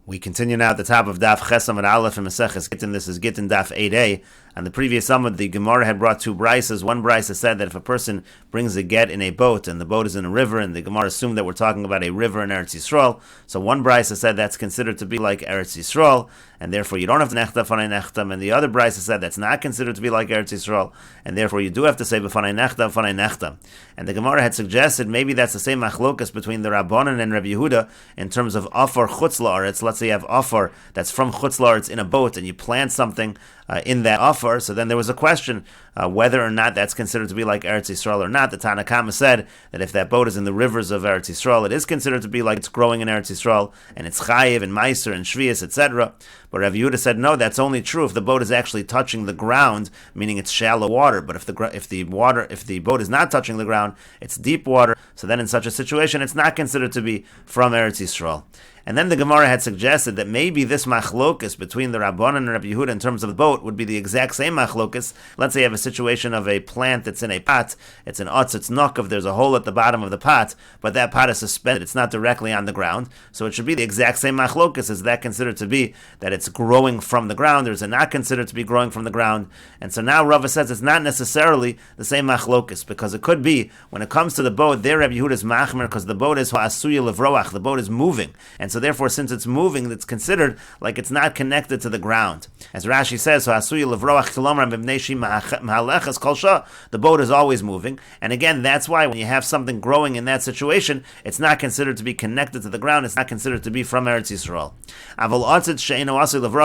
We continue now at the top of Daf Chesam and Aleph and Meseches Gittin. This is Gittin Daf 8a. On the previous Talmud, the Gemara had brought two brises. One brisa said that if a person brings a get in a boat, and the boat is in a river, and the Gemara assumed that we're talking about a river in Eretz Yisrael, so one brisa said that's considered to be like Eretz Yisrael, and therefore you don't have to nechta fanay nechtam, and the other brisa said that's not considered to be like Eretz Yisrael, and therefore you do have to say b'fanay nechtam. And the Gemara had suggested maybe that's the same machlokas between the Rabbanan and Rabbi Yehuda in terms of afar chutz la'aretz. Let's say you have afar that's from chutz la'aretz in a boat, and you plant something in that afar. So then there was a question whether or not that's considered to be like Eretz Yisrael or not. The Tanna Kama said that if that boat is in the rivers of Eretz Yisrael, it is considered to be like it's growing in Eretz Yisrael, and it's chayiv and meiser and shvius, etc. But Rabbi Yehuda said no, that's only true if the boat is actually touching the ground, meaning it's shallow water. But if the boat is not touching the ground, it's deep water. So then in such a situation, it's not considered to be from Eretz Yisrael. And then the Gemara had suggested that maybe this machlokus between the Rabbanan and Rabbi Yehuda in terms of the boat would be the exact same machlokus. Let's say you have a situation of a plant that's in a pot, it's an otz, it's nokov, there's a hole at the bottom of the pot, but that pot is suspended, it's not directly on the ground, so it should be the exact same machlokus. Is that considered to be that it's growing from the ground, or is it not considered to be growing from the ground? And so now Rava says it's not necessarily the same machlokus, because it could be, when it comes to the boat, there Rabbi Yehuda is machmer, because the boat is ha'asuya levroach, the boat is moving, and so therefore, since it's moving, it's considered like it's not connected to the ground. As Rashi says, the boat is always moving. And again, that's why when you have something growing in that situation, it's not considered to be connected to the ground. It's not considered to be from Eretz Yisrael.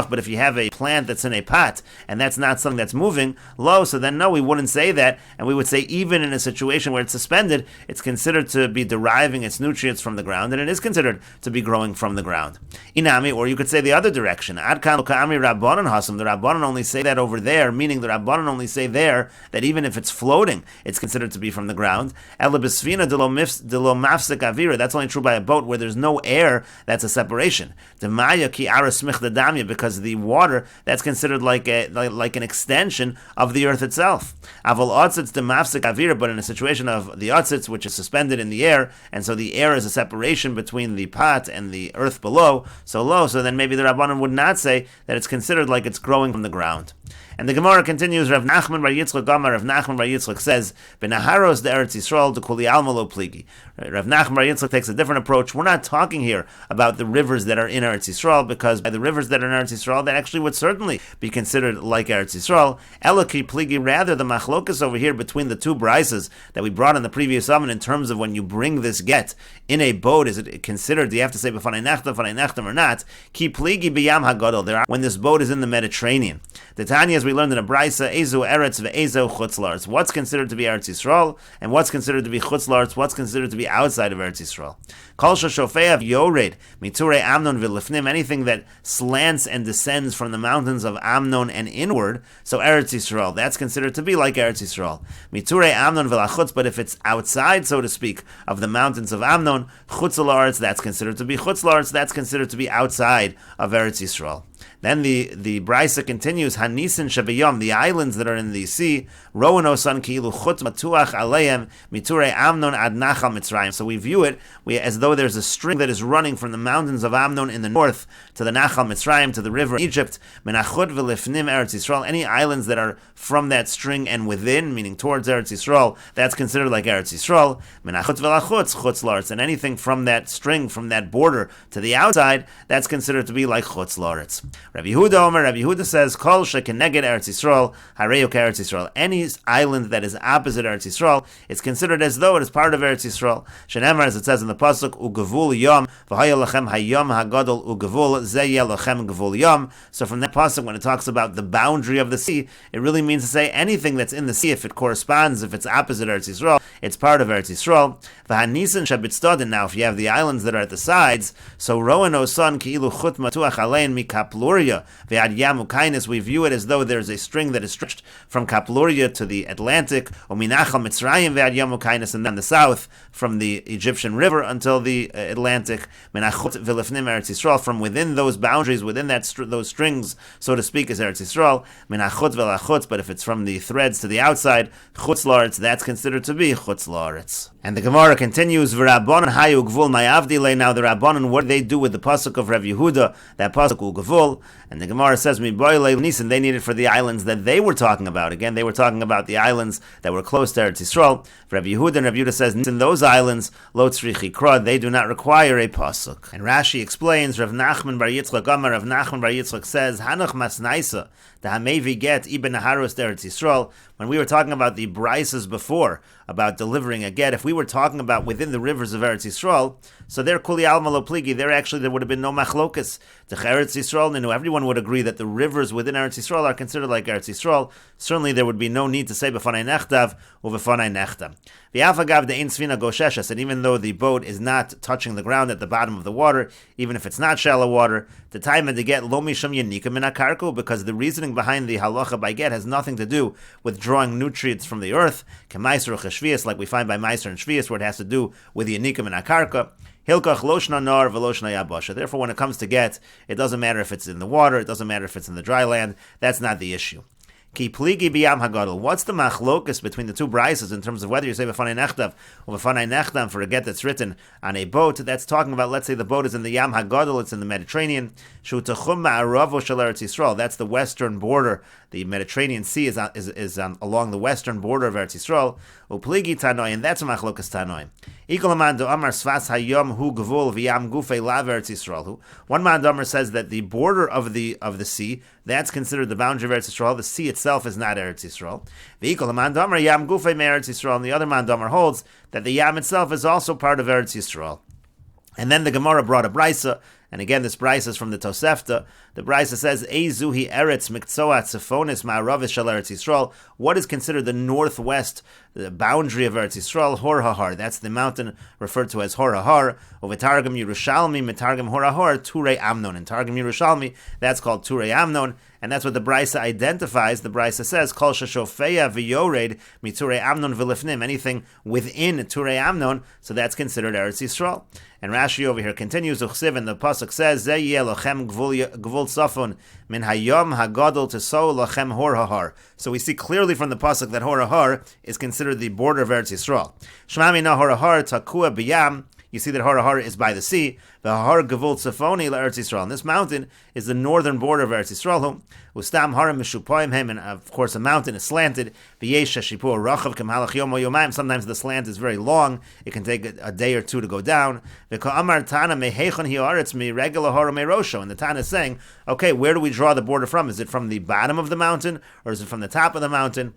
But if you have a plant that's in a pot, and that's not something that's moving, so then no, we wouldn't say that. And we would say even in a situation where it's suspended, it's considered to be deriving its nutrients from the ground, and it is considered to be growing from the ground. Inami, or you could say the other direction. Adkan Ka'ami Rabbanan Hasam. The Rabbanan only say that over there, meaning the Rabbanan only say there that even if it's floating, it's considered to be from the ground. Ela B'sfina de lo mafsek avira. That's only true by a boat where there's no air. That's a separation. Demaya ki aras smich damya, because the water that's considered like an extension of the earth itself. Aval otzitz de mafsek avira, but in a situation of the otzitz, which is suspended in the air, and so the air is a separation between the pot and the earth below, so then maybe the Rabbanan would not say that it's considered like it's growing from the ground. And the Gemara continues, Rav Nachman Bar Yitzchak Gamar, Rav Nachman Bar Yitzchak says, B'naharos de Eretz Yisrael de kuli alma lo pligi. Rav Nachman Bar Yitzchak takes a different approach. We're not talking here about the rivers that are in Eretz Yisrael, because by the rivers that are in Eretz Yisrael, that actually would certainly be considered like Eretz Yisraal. Elaki pligi, rather the machlokas over here between the two brises that we brought in the previous summon in terms of when you bring this get in a boat, is it considered, do you have to say b'fanay nechtam or not? Ki pligi b'yam hagadol, when this boat is in the Mediterranean. The Tanya, as we learned in a brisa, ezu eretz ve'ezu chutz la'aretz. What's considered to be Eretz Yisrael, and what's considered to be chutz la'aretz, what's considered to be outside of Eretz Yisrael. Kol shofeav yored miturei Amnon v'lifnim, anything that slants and descends from the mountains of Amnon and inward, so Eretz Yisrael, that's considered to be like Eretz Yisrael. Miturei Amnon v'lachutz, but if it's outside, so to speak, of the mountains of Amnon, chutz la'aretz, that's considered to be chutz la'aretz, that's considered to be outside of Eretz Yisrael. Then the brisa continues, Hanisin Shabiyam, the islands that are in the sea, Rowan Osan Kilu Chut Matuach Aleim Miture Amnon Ad Nachal Mitzrayim. So we view it as though there's a string that is running from the mountains of Amnon in the north to the Nachal Mitzrayim, to the river in Egypt. Menachut V'lifnim Eretz Yisrael. Any islands that are from that string and within, meaning towards Eretz Yisrael, that's considered like Eretz Yisrael. Menachut V'lachutz Chutz La'aretz. And anything from that string, from that border to the outside, that's considered to be like Chutz La'aretz. Rabbi Yehuda says, Kol shekeneged Eretz Yisrael, hareyu Eretz Yisrael. Any island that is opposite Eretz Yisrael, it's considered as though it is part of Eretz Yisrael. Shenemar, as it says in the pasuk, Ugevul Yom, v'haya lachem hayom hagadol ugevul, ze yeh lachem gevul Yom. So from that pasuk, when it talks about the boundary of the sea, it really means to say anything that's in the sea, if it corresponds, if it's opposite Eretz Yisrael, it's part of Eretz Yisrael. V'hanisin shabitztodin. Now, if you have the islands that are at the sides, so Rowan Osan ki'ilu chut matuach alein mikaplu Kapluria, ve'ad Yam Ukainis, we view it as though there's a string that is stretched from Kapluria to the Atlantic, Uminachal Mitzrayim ve'ad Yam Ukainis, and then the south from the Egyptian river until the Atlantic, Menachot v'lefnim Eretz Yisrael, from within those boundaries, within those strings, so to speak, is Eretz Yisrael, Menachot v'lachutz, but if it's from the threads to the outside, Chutz La'aretz, that's considered to be Chutz La'aretz. And the Gemara continues, V'Rabbanan hayu gvul ma'avdile. Now the Rabbanan, what do they do with the pasuk of Rav Yehuda, that pasuk ugvul? And the Gemara says, Miboyle Nisan, they need it for the islands that they were talking about. Again, they were talking about the islands that were close to Eretz Yisrael. Rav Yehuda, and Rav Yehuda says, in those islands, lo tzrich ikra, they do not require a pasuk. And Rashi explains, Rav Nachman bar Yitzchak Amar, Rav Nachman bar Yitzchak says, Hanach masnaisa, the hamevi get ibn Naharos Eretz Yisrael. When we were talking about the brises before, about delivering a get, if we were talking about within the rivers of Eretz Yisrael, so there kuli alma lo pligi, there would have been no machlokas. To Eretz Yisrael, and everyone would agree that the rivers within Eretz Yisrael are considered like Eretz Yisrael. Certainly there would be no need to say b'fanai nechtav or b'fanai nechtam. V'afagav de'in svina gosheshes, and even though the boat is not touching the ground at the bottom of the water, even if it's not shallow water, the time and to get lo misham yenika min akarku, because the reasoning behind the halacha by get has nothing to do with drawing nutrients from the earth, k'maiser cheshvias, like we find by maiser and shvias, where it has to do with the yenika min akarka. Hilkach loshna nar v'loshna yabasha. Therefore, when it comes to get, it doesn't matter if it's in the water, it doesn't matter if it's in the dry land. That's not the issue. Ki pligi biyam hagadol. What's the machlokus between the two brises in terms of whether you say b'fanai nechtav or b'fanai nechtam for a get that's written on a boat? That's talking about, let's say the boat is in the Yam Hagadol, it's in the Mediterranean. Shu tachum ma'aravo shel Eretz Yisrael. That's the western border. The Mediterranean Sea is along the western border of Eretz Yisrael. Upligi tanoi, and that's a machlokus tanoi. Ikol man do amar svas hayom hu gvul v'yam gufei lav Eretz Yisrael. One man do says that the border of the sea, that's considered the boundary of Eretz Yisrael. The sea itself is not Eretz Yisrael. V'ikol man do amar yam gufei me Eretz Yisrael. And the other man do holds that the yam itself is also part of Eretz Yisrael. And then the Gemara brought a brisa, and again this brisa is from the Tosefta. The brisa says, Eizuhi eretz mikzoat tzifonis ma'aravis shel Eretz Yisrael. What is considered the northwest, the boundary of Eretz Yisrael? Hor Hahar. That's the mountain referred to as Hor Hahar. Uvetargum Yerushalmi, metargum Hor Hahar, Turei Amnon. In Targum Yerushalmi, that's called Turei Amnon. And that's what the brisa identifies. The brisa says, Kol sheshofeya v'yored miturei Amnon v'lifnim. Anything within Turei Amnon, so that's considered Eretz Yisrael. And Rashi over here continues, Uchsiv, and the pasuk says, Zeh yeh lochem gvul safon min hayom hagadol teso lochem hor hahar. So we see clearly from the pasuk that hor hahar is considered the border of Eretz Yisrael. Shema mina hor hahar takua b'yam. You see that Hor Hahar is by the sea. The Har Gevul Tzafoni Eretz Yisrael. And this mountain is the northern border of Eretz Yisrael. Ustam Harim Mishupoim Hem, and of course a mountain is slanted. V'yesh Shashipur Rachav K'malach Yom Yomayim. Sometimes the slant is very long. It can take a day or two to go down. V'ka'amar Tana Mehechon Hiaretz Mi Regel Hara Meirosho. And the Tana is saying, okay, where do we draw the border from? Is it from the bottom of the mountain or is it from the top of the mountain?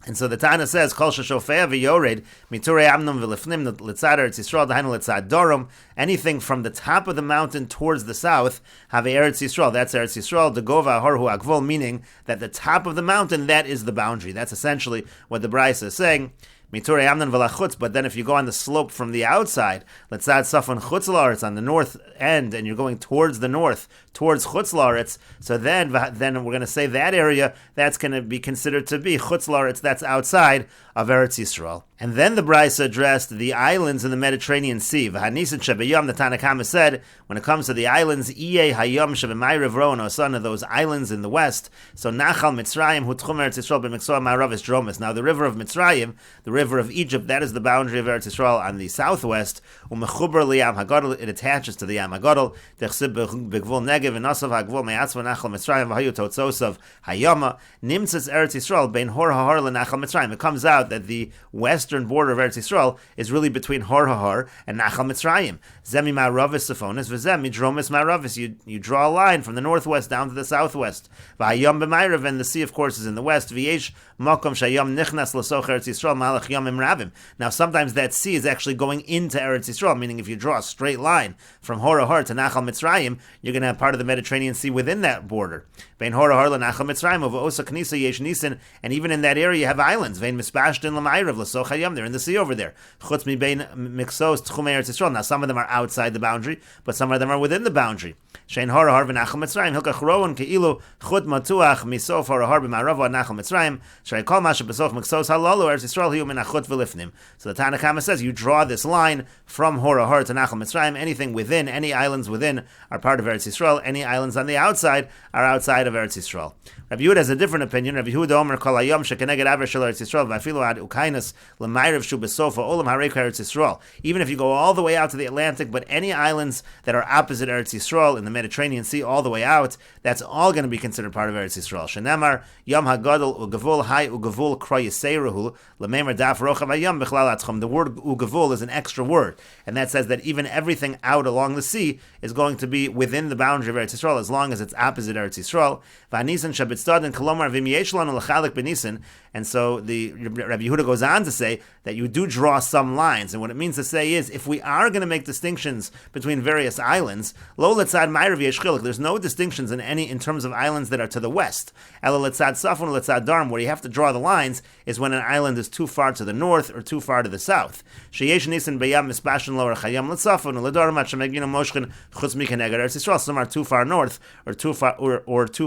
And so the Tana says, Kol sheshofeya v'yored miturei Amnon v'lifnim litzad Eretz Yisrael dahainu litzad Dorom. Anything from the top of the mountain towards the south, have Eretz Yisrael. That's Eretz Yisrael. Degova harhu agvol, meaning that the top of the mountain, that is the boundary. That's essentially what the brisa is saying. Miturei Amnon v'lachutz. But then if you go on the slope from the outside, litzad safon chutz la'aretz, on the north end, and you're going towards the north, towards chutz la'aretz, so then we're going to say that area, that's going to be considered to be chutz la'aretz, that's outside of Eretz Yisrael. And then the brisa addressed the islands in the Mediterranean Sea. V'hanisin shebeyom, the Tanna Kama said, when it comes to the islands, Iye hayom shebemayrev ron, or son of those islands in the west, so Nachal Mitzrayim hu tchum Eretz Yisrael b'miksoa ma'aravis dromis. Now the river of Mitzrayim, the river of Egypt, that is the boundary of Eretz Yisrael on the southwest. Umechuber liyam hagadol, it attaches to the Yam Hagadol. Dechsib begvul negev v'nasav hagvul me'atzva Nachal Mitzrayim v'hayu totzosav hayoma nimtzes Eretz Yisrael bein hor hahar leNachal Mitzrayim. It comes out that the western border of Eretz Yisrael is really between Hor Hahar and Nachal Mitzrayim. Zemi ma'aravis safonis v'zem midromis ma'aravis. You draw a line from the northwest down to the southwest. V'hayom b'mayrav, and the sea of course is in the west. V'yesh makom shayom nichnas l'soch Eretz Yisrael malach yomim ravim. Now sometimes that sea is actually going into Eretz Yisrael, meaning if you draw a straight line from Hor Hahar to Nachal Mitzrayim, you're going to have part of the Mediterranean Sea within that border. Bein Hor Hahar l'Nachal Mitzrayim u'v'osa knisa yesh nisin, and even in that area you have islands. Vein mispashtin l'mayrav l'soch hayom. They're in the sea over there. Chutz mi bein miksos tchum Eretz Yisrael. Now some of them are outside the boundary, but some of them are within the boundary. Shein Hora Har v'Nachal Mitzrayim Hilkach Rowan Keilu Chut Matuach Misof Hora Har b'Ma'arava Nachal Mitzrayim Shrei Kol Masha B'Sof Miksos Halalu Eretz Yisrael Hiu Min Achut V'Lifnim. So the Tanna Kama says you draw this line from Hora Har to Nachal Mitzrayim. Anything within, any islands within, are part of Eretz Yisrael. Any islands on the outside are outside of Eretz Yisrael. Rabbi Yehuda has a different opinion. Rabbi Yehuda Omer Kol Hayom Shekeneged Aver Shel Eretz Yisrael V'Afilu Ad Ukainas L'Mayrev Shu B'Sofa Olam Harei Eretz Yisrael. Even if you go all the way out to the Atlantic, but any islands that are opposite Eretz Yisrael in the Mediterranean Sea all the way out, that's all going to be considered part of Eretz Yisrael. Shenemar Yom Hagadol Ugavul Hai Ugavul Kroy Yiseiruhu L'Meimer Daf Rochav Hayom B'Chlal Atchum. The word Ugavul is an extra word, and that says that even everything out along the sea is going to be within the boundary of Eretz Yisrael as long as it's opposite Eretz Yisrael. V'anisan Shabitzad and Kolomar V'Miesh Lanu L'Chalik B'Nisan. And so the Rabbi Yehuda goes on to say that you do draw some lines, and what it means to say is if we are going to make distinctions between various islands, lo letzad ma'arav yesh chiluk, there's no distinctions in terms of islands that are to the west. Elo letzad safon letzad darm, where you have to draw the lines is when an island is too far to the north or too far to the south. Sheyesh nisan beyam mispashin lower chayam letzafon ledarm atshemegina moshkin chutz mikaneged Eretz Yisrael. Some are too far north or too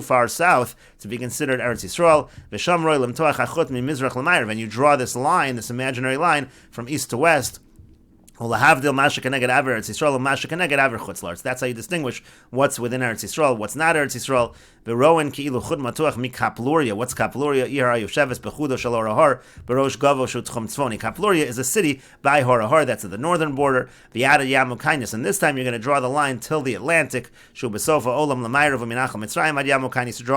far south to be considered Eretz Yisrael. V'sham roy lemtoach achut mi mizrach l'mayrav, and you draw this line, this imaginary line from east to west. That's how you distinguish what's within Eretz Yisrael, what's not Eretz Yisrael. What's Kapluria? Kapluria is a city by Hora Har, that's at the northern border. And this time you're going to draw the line till the Atlantic. To draw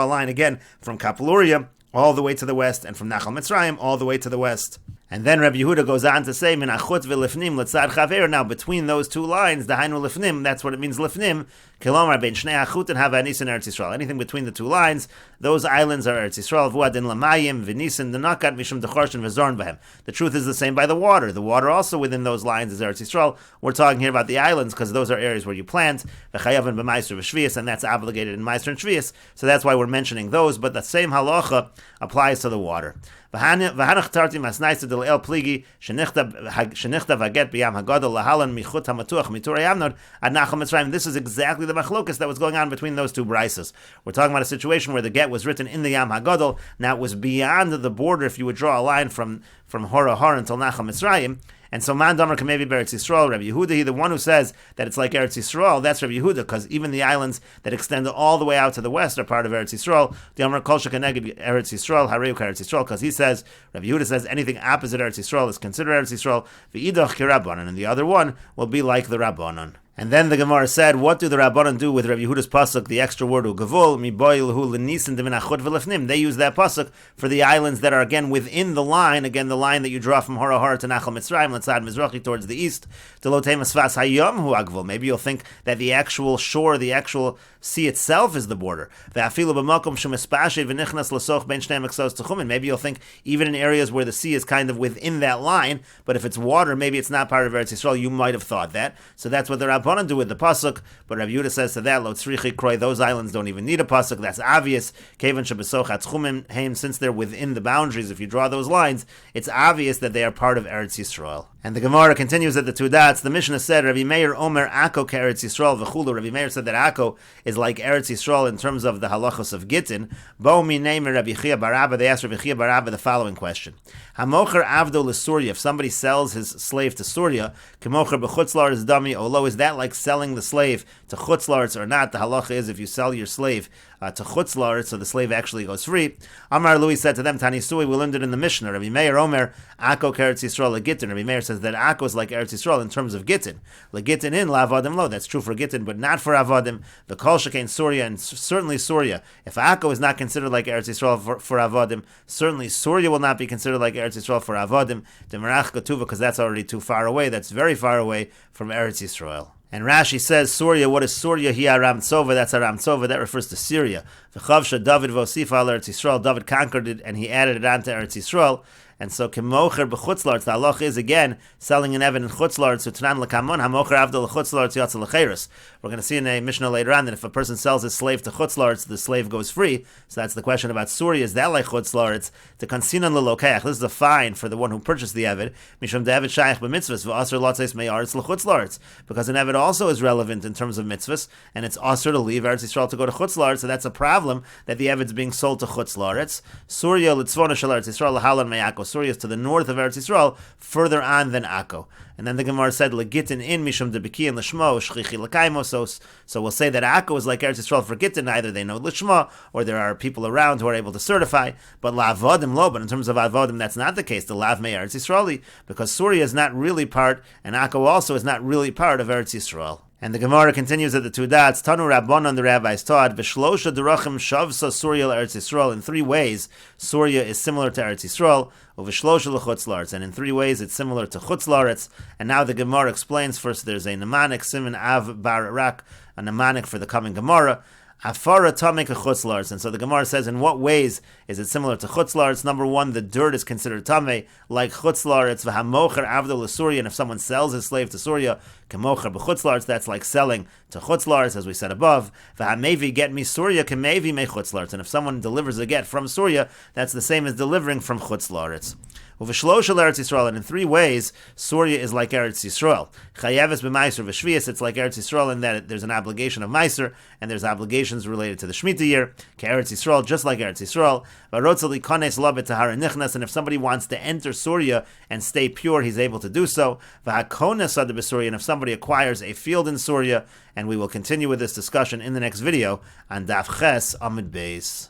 a line again from Kapluria all the way to the west, and from Nachal Mitzrayim all the way to the west. And then Rabbi Yehuda goes on to say, Min achut v'lifnim letzad chaver. Now, between those two lines, the hainu lifnim, that's what it means, lifnim. Kilomar ben shnei achut and hava nisan Eretz Yisrael. Anything between the two lines, those islands are Eretz Yisrael. Vuadin lamayim v'nisan denakat mishum dechorshin v'zorn b'hem. The truth is the same by the water. The water also within those lines is Eretz Yisrael. We're talking here about the islands because those are areas where you plant. V'chayavin b'maiser v'shvius, and that's obligated in maiser and shvius. So that's why we're mentioning those. But the same halacha applies to the water. This is exactly the machlokas that was going on between those two brises. We're talking about a situation where the get was written in the Yam HaGadol. Now it was beyond the border if you would draw a line from Hora Har until Nachal Mitzrayim. And so Man Damar Kamevi Eretz Yisrael, Rabbi Yehuda, the one who says that it's like Eretz Yisrael, that's Rabbi Yehuda, because even the islands that extend all the way out to the west are part of Eretz Yisrael. The Amar Kol Shekaneged Eretz Yisrael, Hareu Eretz Yisrael, because he says, Rabbi Yehuda says anything opposite Eretz Yisrael is considered Eretz Yisrael. V'idach Kirabbanan, and the other one will be like the Rabbanan. And then the Gemara said, what do the Rabbanan do with Rabbi Yehuda's pasuk, the extra word ugavul, miboilhu l'nisan demin achut v'lefnim? They use that pasuk for the islands that are again within the line that you draw from Hora Har to Nachal Mitzrayim, Letzad Mizrachi towards the east, to Lotei Masfas Hayom hu agvul. Maybe you'll think that the actual shore, the actual sea itself is the border. Ve'afilu b'makom shemispashe v'nichnas l'soch ben shnei miksos techumin. Maybe you'll think even in areas where the sea is kind of within that line, but if it's water, maybe it's not part of Eretz Yisrael. You might have thought that. So that's what the Rabbanan do with the pasuk. But Rabbi Yehuda says to that, Lo tzrichi kroi, those islands don't even need a pasuk. That's obvious. Kevan shebesoch atzchumim heim, since they're within the boundaries. If you draw those lines, it's obvious that they are part of Eretz Yisrael. And the Gemara continues at the two dots. The Mishnah said, Rabbi Meir Omer Akko Eretz Yisrael v'chulu. Rabbi Meir said that Akko is like Eretz Yisrael in terms of the halachos of Gittin. Bo mi name Rabbi Chia bar Abba. They asked Rabbi Chia bar Abba the following question: Hamocher avdo l'Surya. If somebody sells his slave to Surya, kemocher b'chutz la'aretz dami olo. Is that like selling the slave to chutz la'aretz or not? The halacha is if you sell your slave to chutz la'aretz, so the slave actually goes free. Amar Lui said to them, Tani Sui, we learned it in the Mishnah. Rabbi Meir Omer Akko Eretz Yisrael leGittin. Rabbi Meir says that Akko is like Eretz Yisrael in terms of Gittin. LeGittin in la'avadim lo. That's true for Gittin, but not for avadim. The Kol Shekain Surya, and certainly Surya. If Akko is not considered like Eretz Yisrael for avadim, certainly Surya will not be considered like Eretz Yisrael for avadim. Demerach Katuva, because that's already too far away. That's very far away from Eretz Yisrael. And Rashi says, Surya, what is Surya? He Aram Tzova, that's Aram Tzova, that refers to Syria. V'chavsha David v'osifa al Eretz Yisrael, David conquered it and he added it onto Eretz Yisrael. And so kemocher b'chutzlarts, the halach is again selling an eved in chutzlarts, utnan l'kamon hamocher avdol l'chutzlarts yatzel l'cheirus. We're going to see in a Mishnah later on that if a person sells his slave to chutzlarts, the slave goes free. So that's the question about Surya. Is that like chutzlarts? To kansinan l'lokeach. This is a fine for the one who purchased the eved. Mishum de'eved shaykh b'mitzvahs v'aser lotzes me'aretz l'chutzlarts. Because an eved also is relevant in terms of mitzvahs, and it's aser to leave Eretz Yisrael to go to chutzlarts. So that's a problem that the eved's being sold to chutzlarts. Surya l'tzvona shel Eretz Yisrael l'halan me'ako. Surya is to the north of Eretz Yisrael, further on than Akko. And then the Gemara said, Gittin in mishum debeki and l'shmo shchichi l'kaimo. So we'll say that Akko is like Eretz Yisrael for Gittin. Either they know l'shmo, or there are people around who are able to certify. But la'avodim lo. But in terms of avodim, that's not the case. The lav me Eretz Yisraeli, because Surya is not really part, and Akko also is not really part of Eretz Yisrael. And the Gemara continues at the two dots. Tanu Rabbanon, the rabbis taught, V'shlosha derachim shavsa Surya l'Eretz Yisrael. In 3 ways, Surya is similar to Eretz Yisrael. Uv'shlosha l'chutzlaretz. And in 3 ways, it's similar to chutzlaretz. And now the Gemara explains. First, there's a mnemonic, Siman Av Bar Rak, a mnemonic for the coming Gemara. Afara tamik chutzlarts. And so the Gemara says, in what ways is it similar to chutzlarts? Number 1, the dirt is considered tameh, like chutzlarts. V'hamocher avdol l'Surya. And if someone sells his slave to Surya, kemocher b'chutzlarts, that's like selling to chutzlarts, as we said above. V'hamevi get mi Surya kemevi me chutzlarts. And if someone delivers a get from Surya, that's the same as delivering from chutzlarts. Uv'shlosha l'Eretz Yisrael, and in 3 ways, Surya is like Eretz Yisrael. Chayeves b'maiser v'shvius, it's like Eretz Yisrael in that there's an obligation of maiser, and there's obligations related to the Shemitah year. Eretz Yisrael, just like Eretz Yisrael. V'rotzel likones lo b'tahara nichnas, and if somebody wants to enter Surya and stay pure, he's able to do so. V'hakones ad b'Surya, and if somebody acquires a field in Surya, and we will continue with this discussion in the next video on Daf Ches Amud Beis.